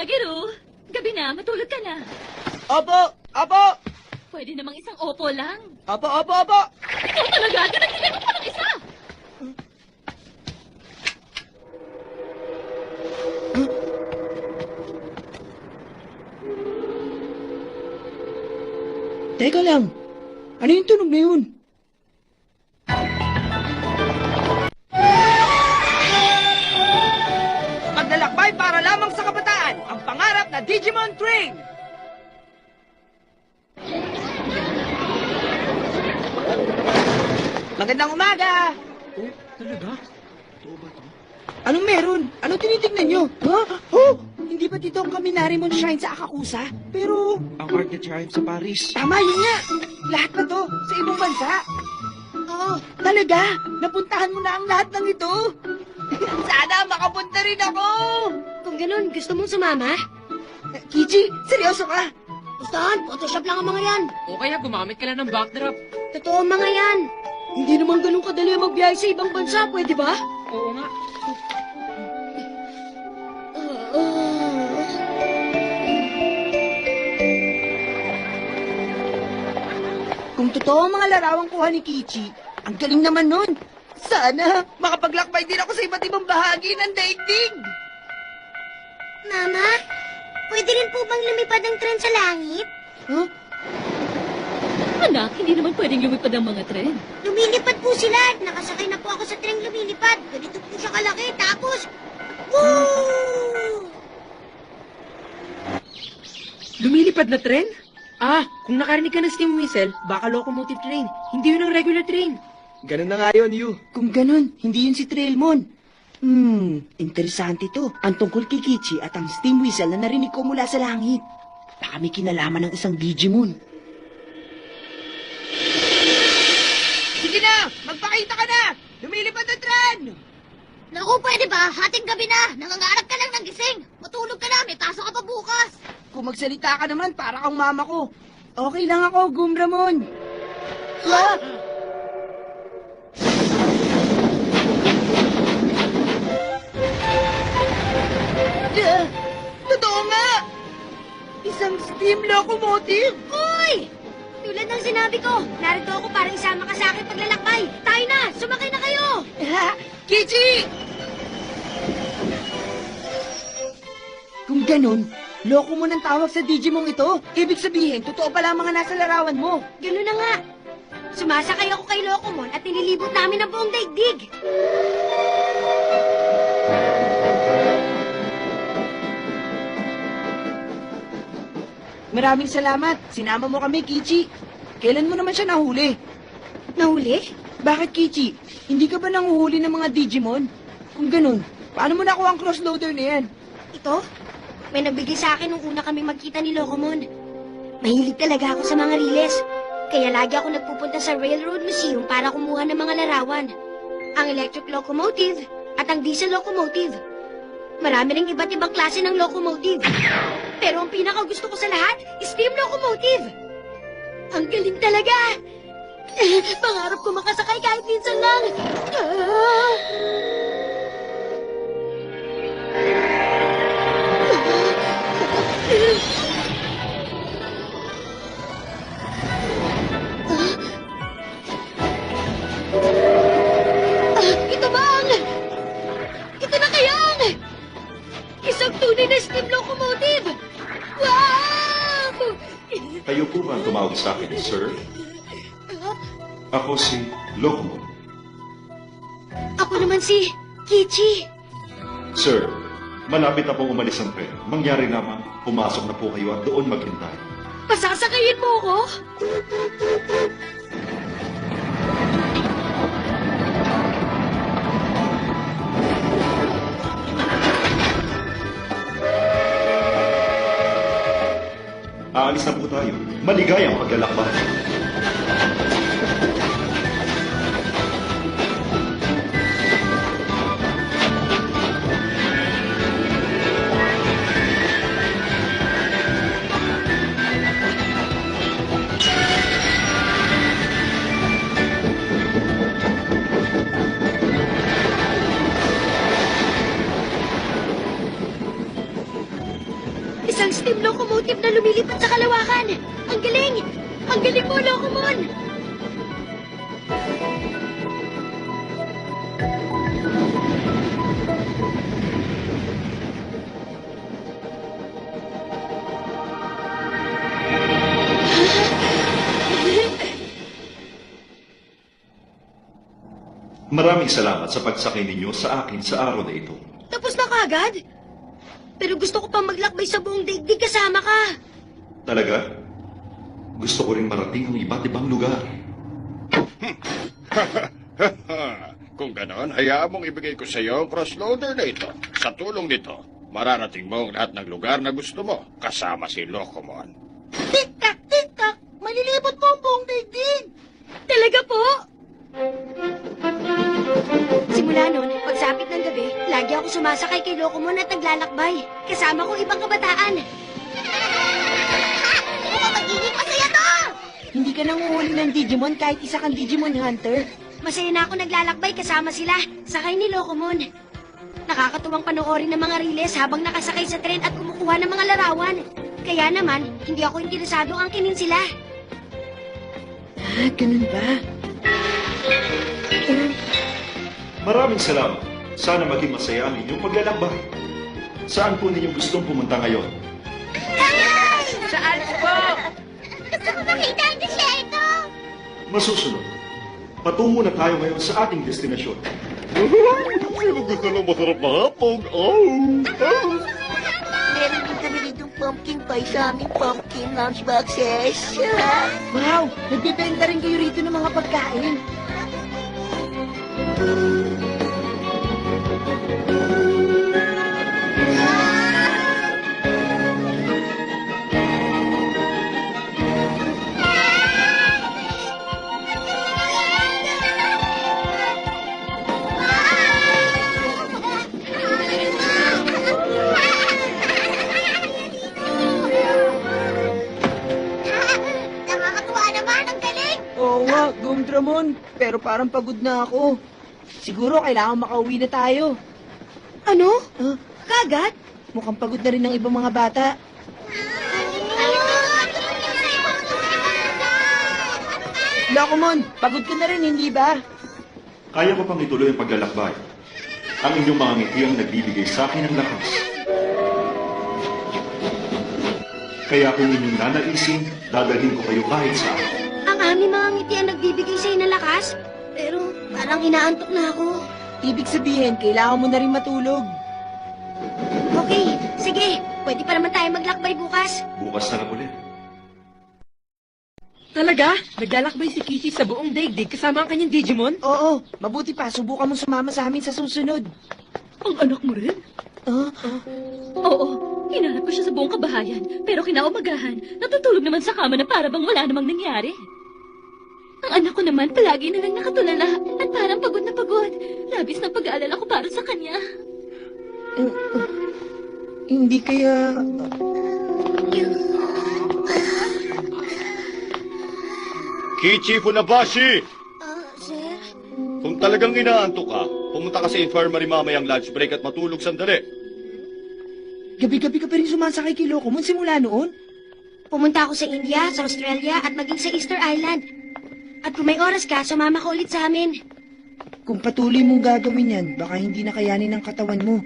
Takeru, gabi na, matulog ka na. Opo! Opo! Pwede namang isang opo lang. Opo, opo, opo! Ikaw talaga, tinagtigan mo pa ng isa. Teka lang. Ano yung tunog na yun? Maglalakbay para lamang sa kabataan, ang pangarap na Digimon Train! Magandang umaga! Oh, talaga? Totoo ba to? Anong meron? Anong tinitignan nyo? Ha? Oh! Hindi ba dito ang Kaminarimon Shrine sa Akakusa? Pero... Ang Arc de Triumph sa Paris. Tama yun nga! Lahat ba to? Sa ibang bansa? Oo. Talaga? Napuntahan mo na ang lahat ng ito? Sana makapunta rin ako! Kung ganun, gusto mong sumama? Kichi, seryoso ka? Gustahan, Photoshop lang ang mga yan. O kaya gumamit ka lang ng backdrop. Totoo ang mga yan. Hindi naman ganun kadali ang magbiyahe sa ibang bansa, pwede ba? Oo nga. Kung totoo ang mga larawang kuha ni Kichi, ang galing naman nun. Sana makapaglakbay din ako sa iba't ibang bahagi ng daigdig. Mama, pwede rin po bang lumipad ang tren sa langit? Huh? Anak, hindi naman pwedeng lumipad ang mga tren. Lumilipad po sila. Nakasakay na po ako sa tren lumilipad. Ganito po siya kalaki. Tapos, woo! Lumilipad na tren? Ah, kung nakarinig ka ng steam whistle, baka locomotive train. Hindi yun ang regular train. Ganun na nga yun, Yu. Kung ganun, hindi yun si Trailmon. Interesante to. Ang tungkol kay Kichi at ang steam whistle na narinig ko mula sa langit. Baka may kinalaman ng isang Digimon. Sige na! Magpakita ka na! Lumilipad na tren! Naku, pwede ba? Hating gabi na. Nangangarap ka lang ng gising. Matulog ka na. May pasok ka pa bukas. Kung magsalita ka naman, para kang mama ko. Okay lang ako, Gumramon. Ha? Totoo nga! Isang steam locomotive! Uy! Tulad ng sinabi ko, narito ako para isama ka sa akin paglalakbay. Tayo na! Sumakay na kayo! Ha? Kichi! Kung ganun, loko mo ng tawag sa Digimon ito. Ibig sabihin, totoo pala ang mga nasa larawan mo. Ganun na nga. Sumasakay ako kay Locomon at nililibot namin ang buong daigdig. Maraming salamat. Sinama mo kami, Kichi. Kailan mo naman siya nahuli? Nahuli? Bakit, Kichi? Hindi ka ba nanguhuli ng mga Digimon? Kung ganun, paano mo nakuha ang crossloader na yan? Ito? May nagbigay sa akin nung una kaming magkita ni Locomon. Mahilig talaga ako sa mga riles. Kaya lagi ako nagpupunta sa Railroad Museum para kumuha ng mga larawan. Ang electric locomotive at ang diesel locomotive. Marami ring iba't ibang klase ng locomotive. Pero ang pinakagusto ko sa lahat, steam locomotive. Ang galing talaga. Pangarap ko makasakay kahit minsan lang. Ito bang? Ito na kayang! Isang tunay na steam locomotive! Wow! Kayo po ba ang tumawag sa akin, sir? Ako si Lokomon. Ako naman si Kichi. Sir, malapit na pong umalis ang tren. Mangyari naman, pumasok na po kayo at doon maghintay. Pasasakayin mo ako? Aalis na po tayo. Maligayang paglalakbay. Isang steam locomotive na lumilipad sa kalawakan. Ang galing! Ang galing mo, Locomon! Maraming salamat sa pagsakay ninyo sa akin sa araw na ito. Tapos na kaagad? Pero gusto ko pang maglakbay sa buong daigdig kasama ka. Talaga? Gusto ko rin marating ang iba't ibang lugar. Kung ganon, hayaan mong ibigay ko sa iyo ang crossloader na ito. Sa tulong nito, mararating mo ang lahat ng lugar na gusto mo, kasama si Locomon. Tik-tak, tik-tak! Malilibot po ang buong daigdig! Talaga po? Simula noon, pagsapit ng gabi, lagi ako sumasakay kay Locomon at naglalakbay. Kasama ko ibang kabataan. Mukhang magiging masaya to! Hindi ka nanguhuli ng Digimon kahit isa kang Digimon Hunter. Masaya na ako naglalakbay kasama sila, sakay ni Locomon. Nakakatuwang panoorin ng mga riles habang nakasakay sa tren at kumukuha ng mga larawan. Kaya naman, hindi ako interesado angkinin sila. Ah, ganun ba? Maraming salamat. Sana maging masaya ang inyong paglalakbay. Saan po ninyong gustong pumunta ngayon? Saan po? Gusto ko makita ang disyerto! Masusunod. Patungo na tayo ngayon sa ating destinasyon. Sino gusto ng masarap na hapon? Meron din kami ditong pumpkin pie sa aming pumpkin lunchboxes. Wow! Nagbibenta rin kayo rito ng mga pagkain. Nakakatuwa naman, ang galing! Oo nga, Gumdramon. Pero parang pagod na ako. Siguro kailangan makauwi na tayo. Ano? Huh? Kagad? Mukhang pagod na rin ng ibang mga bata. Locomon, pagod ka na rin, hindi ba? Kaya ko pang ituloy ang paglalakbay. Ang inyong mga ngiti ang nagbibigay sa akin ng lakas. Kaya kung inyong nanaisin, dadalhin ko kayo kahit saan. Ang aming mga ngiti ang nagbibigay sa'yo ng lakas. Pero parang inaantok na ako. Ibig sabihin, kailangan mo na rin matulog. Okay, sige. Pwede pa naman tayo maglakbay bukas. Bukas na lang ulit. Talaga? Naglalakbay si Kishi sa buong daigdig kasama ang kanyang Digimon? Oo, mabuti pa, subukan mo sumama sa amin sa susunod. Ang anak mo rin? Ah, Oo, hinanap ko siya sa buong kabahayan. Pero kinaumagahan, natutulog naman sa kama na para bang wala namang nangyari. Ang anak ko naman palagi na lang nakatulala at parang pagod na pagod. Labis na pag-aalala ko para sa kanya. hindi kaya... Kichi Funabashi! Sir? Kung talagang inaantok ka, pumunta ka sa infirmary mamayang lunch break at matulog sandali. Gabi-gabi ka pa rin sumasakay kay Locomon simula noon? Pumunta ako sa India, sa Australia, at maging sa Easter Island. At kung may oras ka, sumama ka ulit sa amin. Kung patuloy mong gagawin yan, baka hindi na kayanin ng katawan mo.